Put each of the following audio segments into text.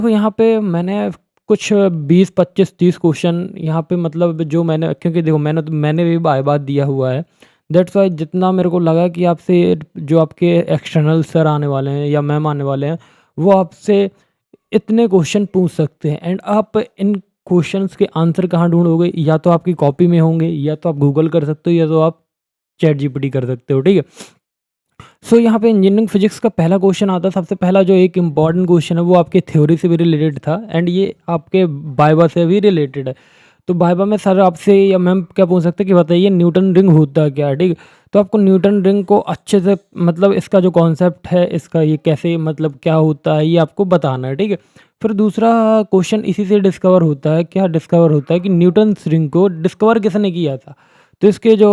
तो यहाँ पे मैंने कुछ 20, 25, 30 क्वेश्चन यहाँ पे मतलब जो मैंने, क्योंकि देखो मैंने भी बाय बात दिया हुआ है। दैट्स वाई जितना मेरे को लगा कि आपसे जो आपके एक्सटर्नल सर आने वाले हैं या मैम आने वाले हैं, वो आपसे इतने क्वेश्चन पूछ सकते हैं एंड आप इन क्वेश्चंस के आंसर कहाँ ढूँढोगे? या तो आपकी कॉपी में होंगे, या तो आप गूगल कर सकते हो, या तो आप चैट जीपीटी कर सकते हो, ठीक है? सो यहाँ पे इंजीनियरिंग फिजिक्स का पहला क्वेश्चन आता है। सबसे पहला जो एक इम्पॉर्टेंट क्वेश्चन है वो आपके थ्योरी से भी रिलेटेड था एंड ये आपके वाइवा से भी रिलेटेड है। तो वाइवा में सर आपसे या मैम क्या पूछ सकते हैं कि बताइए न्यूटन रिंग होता है क्या है, ठीक है? तो आपको न्यूटन रिंग को अच्छे से मतलब इसका जो कॉन्सेप्ट है, इसका ये कैसे मतलब क्या होता है, ये आपको बताना है, ठीक है? फिर दूसरा क्वेश्चन इसी से डिस्कवर होता है, क्या डिस्कवर होता है कि न्यूटन रिंग को डिस्कवर किसने किया था? तो इसके जो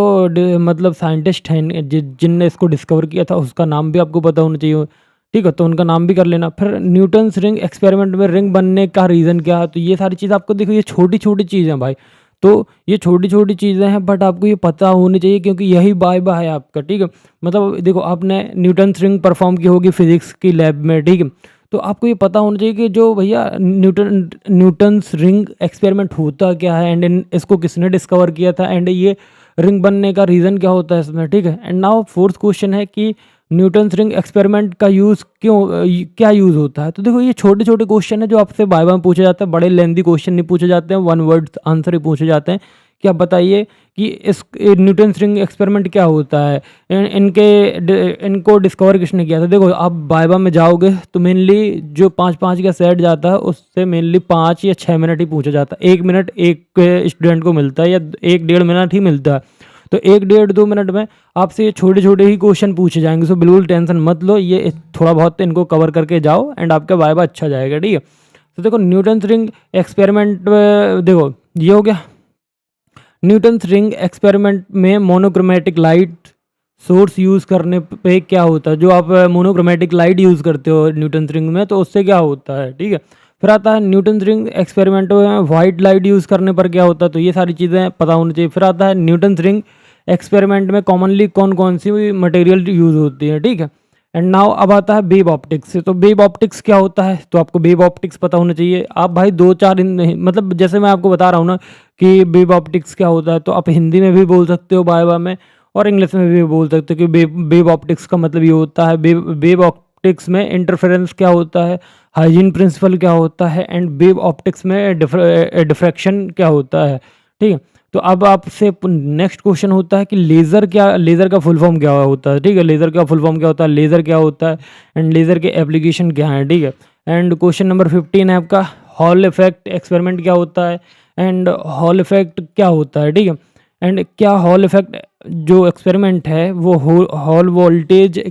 मतलब साइंटिस्ट हैं जिनने इसको डिस्कवर किया था, उसका नाम भी आपको पता होना चाहिए, ठीक है? तो उनका नाम भी कर लेना। फिर न्यूटन्स रिंग एक्सपेरिमेंट में रिंग बनने का रीज़न क्या है? तो ये सारी चीज़ आपको, देखो ये छोटी छोटी चीज़ें हैं भाई। तो ये छोटी छोटी चीज़ें हैं बट आपको ये पता होनी चाहिए, क्योंकि यही वाइवा है आपका, ठीक है? मतलब देखो आपने न्यूटन्स रिंग परफॉर्म की होगी फिजिक्स की लैब में, ठीक है? तो आपको ये पता होना चाहिए कि जो भैया न्यूटन्स रिंग एक्सपेरिमेंट होता क्या है एंड इसको किसने डिस्कवर किया था एंड ये रिंग बनने का रीज़न क्या होता है इसमें, ठीक है? एंड नाउ फोर्थ क्वेश्चन है कि न्यूटन्स रिंग एक्सपेरिमेंट का यूज़ क्या यूज़ होता है? तो देखो ये छोटे छोटे क्वेश्चन है जो आपसे बार में पूछे जाते हैं। बड़े लेंदी क्वेश्चन नहीं पूछे जाते हैं, वन वर्ड आंसर ही पूछे जाते हैं कि आप बताइए कि इस न्यूटन्स रिंग एक्सपेरिमेंट क्या होता है, इनको डिस्कवर किसने किया था? देखो आप बाइबा में जाओगे तो मेनली जो 5-5 का सेट जाता है उससे मेनली 5 या 6 मिनट ही पूछा जाता है। 1 मिनट एक स्टूडेंट को मिलता है या 1 डेढ़ मिनट ही मिलता है। तो 1 डेढ़ 2 मिनट में आपसे ये छोटे छोटे ही क्वेश्चन पूछे जाएंगे। सो बिल्कुल टेंशन मत लो, ये थोड़ा बहुत इनको कवर करके जाओ एंड आपका वाइबा अच्छा जाएगा, ठीक है? तो देखो न्यूटन्स रिंग एक्सपेरिमेंट, देखो ये हो गया। न्यूटन्स रिंग एक्सपेरिमेंट में मोनोक्रोमेटिक लाइट सोर्स यूज़ करने पे क्या होता है? जो आप मोनोक्रोमेटिक लाइट यूज़ करते हो न्यूटन्स रिंग में, तो उससे क्या होता है, ठीक है? फिर आता है न्यूटन्स रिंग एक्सपेरिमेंट में वाइट लाइट यूज़ करने पर क्या होता है? तो ये सारी चीज़ें पता होनी चाहिए। फिर आता है न्यूटन्स रिंग एक्सपेरिमेंट में कॉमनली कौन कौन सी मटेरियल यूज़ होती है, ठीक है? एंड नाउ अब आता है वेव ऑप्टिक्स। तो वेव ऑप्टिक्स क्या होता है? तो आपको वेव ऑप्टिक्स पता होना चाहिए। आप भाई 2-4 मतलब जैसे मैं आपको बता रहा हूँ ना कि वेव ऑप्टिक्स क्या होता है, तो आप हिंदी में भी बोल सकते हो वाइवा में और इंग्लिश में भी बोल सकते हो कि वेव ऑप्टिक्स का मतलब ये होता है। वेव ऑप्टिक्स में इंटरफेरेंस क्या होता है, हाइजीन प्रिंसिपल क्या होता है एंड वेव ऑप्टिक्स में डिफ्रैक्शन क्या होता है, ठीक है? तो अब आपसे नेक्स्ट क्वेश्चन होता है कि लेज़र का फुल फॉर्म क्या होता है, ठीक है? लेज़र का फुल फॉर्म क्या होता है, लेज़र क्या होता है एंड लेज़र के एप्लीकेशन क्या है, ठीक है? एंड क्वेश्चन नंबर 15 है आपका, हॉल इफेक्ट एक्सपेरिमेंट क्या होता है एंड हॉल इफेक्ट क्या होता है, ठीक है? एंड क्या हॉल इफेक्ट जो एक्सपेरिमेंट है वो हॉल वोल्टेज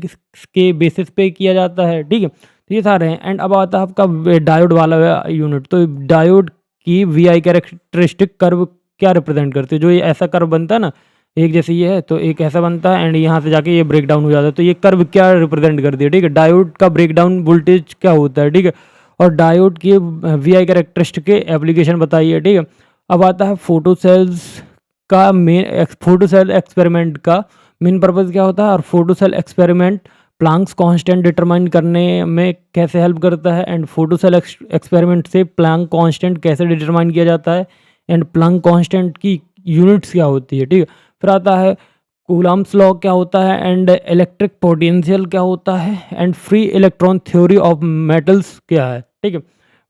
के बेसिस पे किया जाता है, ठीक है? तो ये सारे हैं। एंड अब आता है आपका डायोड वाला यूनिट। तो डायोड की वी आई कैरेक्टरिस्टिक कर्व क्या रिप्रेजेंट करती है? जो ये ऐसा कर्व बनता है ना, एक जैसे ये है तो एक ऐसा बनता है एंड यहाँ से जाके ये ब्रेक डाउन हो जाता है। तो ये कर्व क्या रिप्रेजेंट करती है, ठीक है? डायोड का ब्रेक डाउन वोल्टेज क्या होता है, ठीक है? और डायोड की वी आई कैरेक्टरिस्टिक के एप्लीकेशन बताइए, ठीक है? अब आता है फोटो सेल एक्सपेरिमेंट का मेन पर्पज़ क्या होता है और photo cell experiment Planck's constant determine करने में कैसे हेल्प करता है एंड फोटो सेल एक्सपेरिमेंट से प्लैंक कांस्टेंट कैसे डिटरमाइन किया जाता है एंड प्लैंक कांस्टेंट की यूनिट्स क्या होती है, ठीक है? फिर आता है कूलम्ब्स लॉ क्या होता है एंड इलेक्ट्रिक पोटेंशियल क्या होता है and free electron theory of metals क्या है, ठीक है?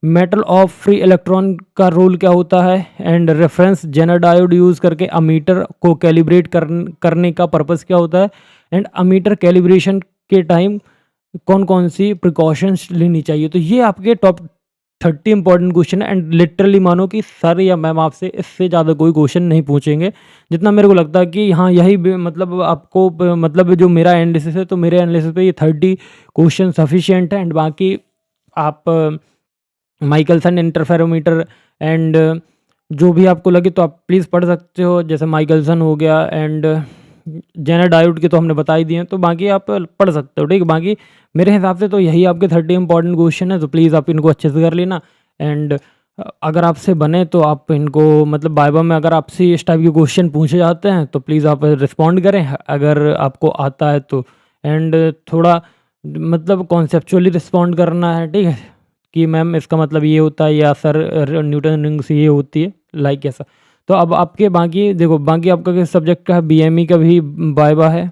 मेटल ऑफ फ्री इलेक्ट्रॉन का रोल क्या होता है and reference Zener diode use करके अमीटर को कैलिब्रेट करने का पर्पस क्या होता है एंड अमीटर कैलिब्रेशन के टाइम कौन कौन सी प्रिकॉशंस लेनी चाहिए? तो ये आपके टॉप 30 इंपॉर्टेंट क्वेश्चन है एंड लिटरली मानो कि सर या मैम आपसे इससे ज़्यादा कोई क्वेश्चन नहीं पूछेंगे। जितना मेरे को लगता है कि हाँ यही मतलब आपको मतलब जो मेरा एनालिसिस है, तो मेरे एनालिसिस पे ये 30 क्वेश्चन सफिशिएंट है एंड बाकी आप माइकलसन इंटरफेरोमीटर एंड जो भी आपको लगे तो आप प्लीज़ पढ़ सकते हो। जैसे माइकलसन हो गया एंड जेनर डायोड के तो हमने बता ही दिए हैं, तो बाकी आप पढ़ सकते हो, ठीक है? बाकी मेरे हिसाब से तो यही आपके 30 इंपॉर्टेंट क्वेश्चन है, तो प्लीज़ आप इनको अच्छे से कर लेना एंड अगर आपसे बने तो आप इनको मतलब वाइवा में अगर आपसे इस टाइप के क्वेश्चन पूछे जाते हैं तो प्लीज़ आप रिस्पॉन्ड करें अगर आपको आता है तो। एंड थोड़ा मतलब कॉन्सेप्चुअली रिस्पॉन्ड करना है, ठीक है? कि मैम इसका मतलब ये होता है या सर न्यूटन रिंग्स ये होती है, लाइक ऐसा। तो अब आपके बाकी देखो, बाकी आपका किस सब्जेक्ट का है, बीएमई का भी वाइवा है,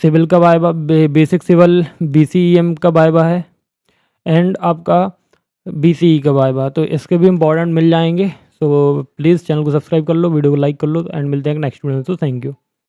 सिविल का वाइवा, बेसिक सिविल बीसीईएम का वाइवा है, एंड आपका बीसीई का वाइवा। तो इसके भी इंपॉर्टेंट मिल जाएंगे। सो प्लीज़ चैनल को सब्सक्राइब कर लो, वीडियो को लाइक कर लो, एंड मिलते हैं नेक्स्ट वीडियो में। तो थैंक यू।